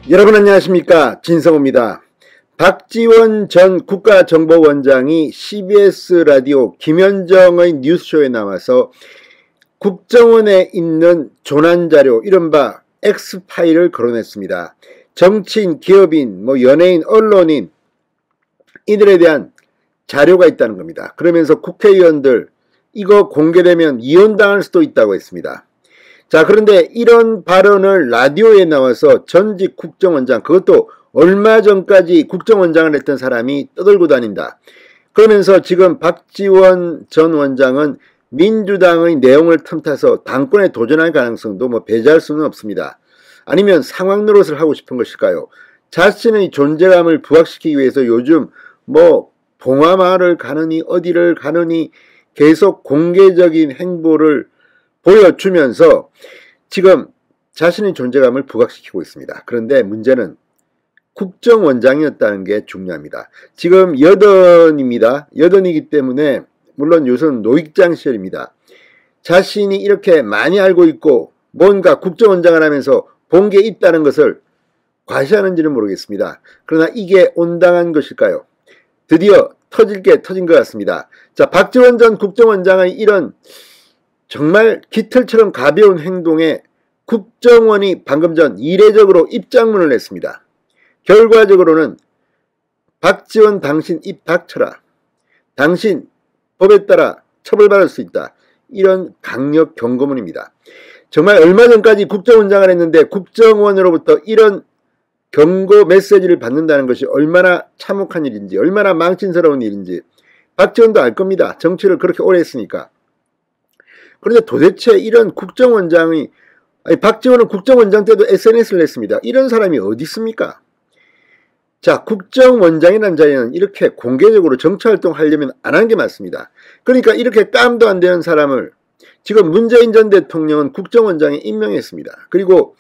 여러분 안녕하십니까, 진성호입니다. 박지원 전 국가정보원장이 CBS 라디오 김현정의 뉴스쇼에 나와서 국정원에 있는 조난자료 이른바 X파일을 거론했습니다. 정치인, 기업인, 연예인, 언론인 이들에 대한 자료가 있다는 겁니다. 그러면서 국회의원들 이거 공개되면 이혼당할 수도 있다고 했습니다. 자, 그런데 이런 발언을 라디오에 나와서 전직 국정원장, 그것도 얼마 전까지 국정원장을 했던 사람이 떠들고 다닌다. 그러면서 지금 박지원 전 원장은 민주당의 내용을 틈타서 당권에 도전할 가능성도 배제할 수는 없습니다. 아니면 상황 노릇을 하고 싶은 것일까요? 자신의 존재감을 부각시키기 위해서 요즘 봉화마을을 가느니 어디를 가느니 계속 공개적인 행보를 보여주면서 지금 자신의 존재감을 부각시키고 있습니다. 그런데 문제는 국정원장이었다는 게 중요합니다. 지금 여든입니다. 여든이기 때문에 물론 요새는 노익장 시절입니다. 자신이 이렇게 많이 알고 있고 뭔가 국정원장을 하면서 본 게 있다는 것을 과시하는지는 모르겠습니다. 그러나 이게 온당한 것일까요? 드디어 터질 게 터진 것 같습니다. 자, 박지원 전 국정원장의 이런 정말 깃털처럼 가벼운 행동에 국정원이 방금 전 이례적으로 입장문을 냈습니다. 결과적으로는 박지원 당신 입 닥쳐라. 당신 법에 따라 처벌받을 수 있다. 이런 강력 경고문입니다. 정말 얼마 전까지 국정원장을 했는데 국정원으로부터 이런 경고 메시지를 받는다는 것이 얼마나 참혹한 일인지, 얼마나 망신스러운 일인지 박지원도 알 겁니다. 정치를 그렇게 오래 했으니까. 그런데 도대체 이런 국정원장이, 박지원은 국정원장 때도 SNS를 했습니다. 이런 사람이 어디 있습니까? 자, 국정원장이라는 자리는 이렇게 공개적으로 정치활동 하려면 안 하는 게 맞습니다. 그러니까 이렇게 깜도 안 되는 사람을 지금 문재인 전 대통령은 국정원장에 임명했습니다. 그리고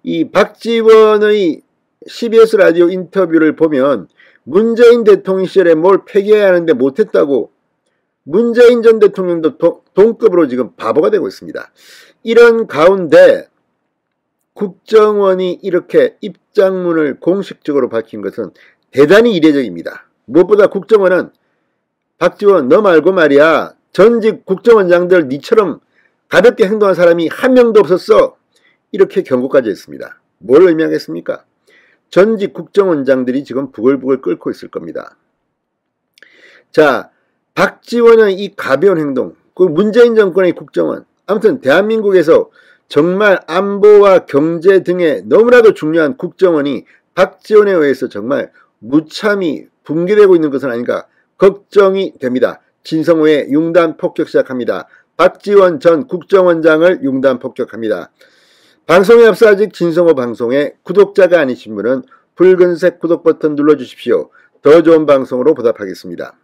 이 박지원의 CBS 라디오 인터뷰를 보면 문재인 대통령 시절에 뭘 폐기해야 하는데 못했다고 문재인 전 대통령도 동급으로 지금 바보가 되고 있습니다. 이런 가운데 국정원이 이렇게 입장문을 공식적으로 밝힌 것은 대단히 이례적입니다. 무엇보다 국정원은 박지원 너 말고 말이야, 전직 국정원장들 니처럼 가볍게 행동한 사람이 한 명도 없었어. 이렇게 경고까지 했습니다. 뭘 의미하겠습니까? 전직 국정원장들이 지금 부글부글 끓고 있을 겁니다. 자, 박지원의 이 가벼운 행동, 그 문재인 정권의 국정원, 아무튼 대한민국에서 정말 안보와 경제 등에 너무나도 중요한 국정원이 박지원에 의해서 정말 무참히 붕괴되고 있는 것은 아닌가 걱정이 됩니다. 진성호의 융단 폭격 시작합니다. 박지원 전 국정원장을 융단 폭격합니다. 방송에 앞서 아직 진성호 방송에 구독자가 아니신 분은 붉은색 구독 버튼 눌러주십시오. 더 좋은 방송으로 보답하겠습니다.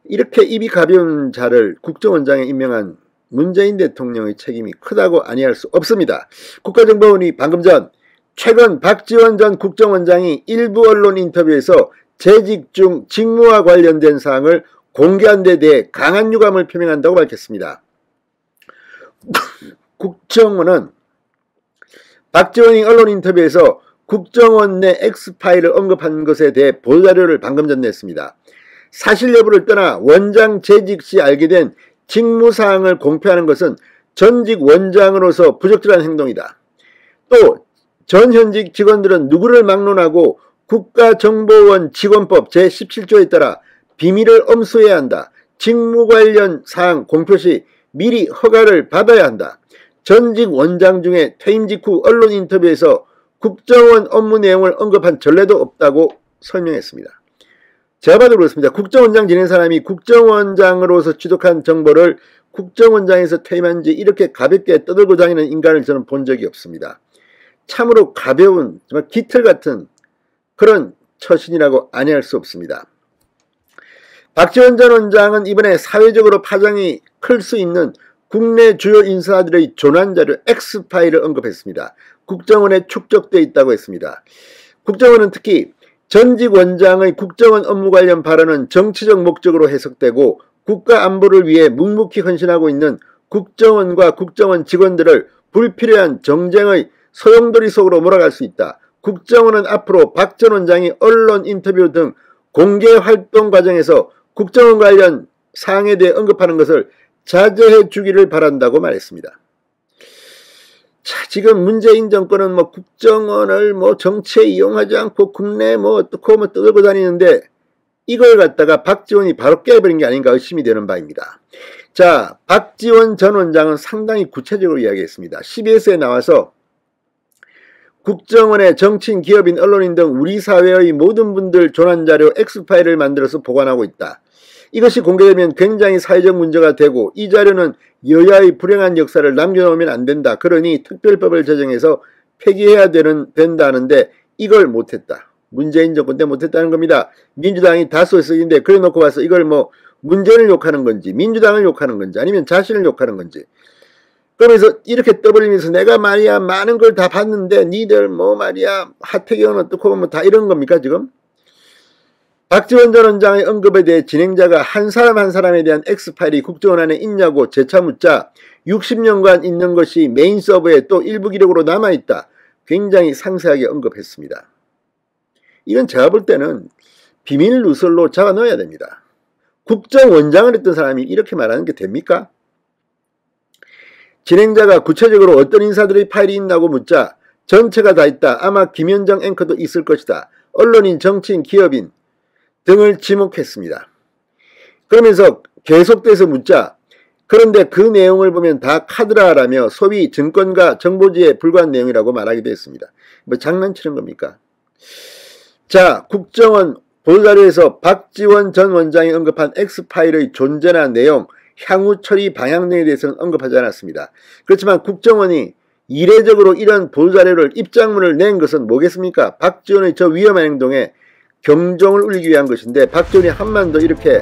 이렇게 입이 가벼운 자를 국정원장에 임명한 문재인 대통령의 책임이 크다고 아니할 수 없습니다. 국가정보원이 방금 전 최근 박지원 전 국정원장이 일부 언론 인터뷰에서 재직 중 직무와 관련된 사항을 공개한 데 대해 강한 유감을 표명한다고 밝혔습니다. 국정원은 박지원이 언론 인터뷰에서 국정원 내 X파일을 언급한 것에 대해 보도자료를 방금 전 냈습니다. 사실 여부를 떠나 원장 재직 시 알게 된 직무사항을 공표하는 것은 전직 원장으로서 부적절한 행동이다. 또 전현직 직원들은 누구를 막론하고 국가정보원 직원법 제17조에 따라 비밀을 엄수해야 한다. 직무 관련 사항 공표 시 미리 허가를 받아야 한다. 전직 원장 중에 퇴임 직후 언론 인터뷰에서 국정원 업무 내용을 언급한 전례도 없다고 설명했습니다. 제가 봐도 그렇습니다. 국정원장 지낸 사람이 국정원장으로서 취득한 정보를 국정원장에서 퇴임한 지 이렇게 가볍게 떠들고 다니는 인간을 저는 본 적이 없습니다. 참으로 가벼운 정말 깃털 같은 그런 처신이라고 아니할 수 없습니다. 박지원 전 원장은 이번에 사회적으로 파장이 클 수 있는 국내 주요 인사들의 조난자료 X파일을 언급했습니다. 국정원에 축적되어 있다고 했습니다. 국정원은 특히 전직 원장의 국정원 업무 관련 발언은 정치적 목적으로 해석되고 국가 안보를 위해 묵묵히 헌신하고 있는 국정원과 국정원 직원들을 불필요한 정쟁의 소용돌이 속으로 몰아갈 수 있다. 국정원은 앞으로 박 전 원장이 언론 인터뷰 등 공개 활동 과정에서 국정원 관련 사항에 대해 언급하는 것을 자제해 주기를 바란다고 말했습니다. 자, 지금 문재인 정권은 뭐 국정원을 뭐 정치에 이용하지 않고 국내 뭐 어떻고 뭐 떠들고 다니는데 이걸 갖다가 박지원이 바로 깨버린 게 아닌가 의심이 되는 바입니다. 자, 박지원 전 원장은 상당히 구체적으로 이야기했습니다. CBS에 나와서 국정원의 정치인, 기업인, 언론인 등 우리 사회의 모든 분들 조난자료 X파일을 만들어서 보관하고 있다. 이것이 공개되면 굉장히 사회적 문제가 되고 이 자료는 여야의 불행한 역사를 남겨놓으면 안 된다. 그러니 특별법을 제정해서 폐기해야 된다는데 이걸 못했다. 문재인 정권 때 못했다는 겁니다. 민주당이 다수에서 있는데 그래 놓고 와서 이걸 뭐 문재인을 욕하는 건지 민주당을 욕하는 건지 아니면 자신을 욕하는 건지 그러면서 이렇게 떠버리면서 내가 말이야 많은 걸 다 봤는데 니들 뭐 말이야 하태경은 어떻고 뭐 다 이런 겁니까 지금? 박지원 전 원장의 언급에 대해 진행자가 한 사람 한 사람에 대한 X파일이 국정원 안에 있냐고 재차 묻자 60년간 있는 것이 메인 서버에 또 일부 기록으로 남아있다. 굉장히 상세하게 언급했습니다. 이건 제가 볼 때는 비밀 누설로 잡아 넣어야 됩니다. 국정원장을 했던 사람이 이렇게 말하는 게 됩니까? 진행자가 구체적으로 어떤 인사들의 파일이 있나고 묻자 전체가 다 있다. 아마 김현정 앵커도 있을 것이다. 언론인, 정치인, 기업인 등을 지목했습니다. 그러면서 계속돼서 묻자 그런데 그 내용을 보면 다 카드라라며 소위 증권과 정보지에 불과한 내용이라고 말하기도 했습니다. 뭐 장난치는 겁니까? 자, 국정원 보도자료에서 박지원 전 원장이 언급한 X파일의 존재나 내용, 향후 처리 방향 등에 대해서는 언급하지 않았습니다. 그렇지만 국정원이 이례적으로 이런 보도자료를 입장문을 낸 것은 뭐겠습니까? 박지원의 저 위험한 행동에 경종을 울리기 위한 것인데 박지원이 한만 더 이렇게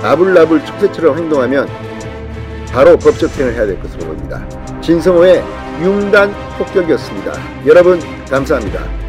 나불나불 축새처럼 행동하면 바로 법적행을 해야 될 것으로 보입니다. 진성호의 융단 폭격이었습니다. 여러분 감사합니다.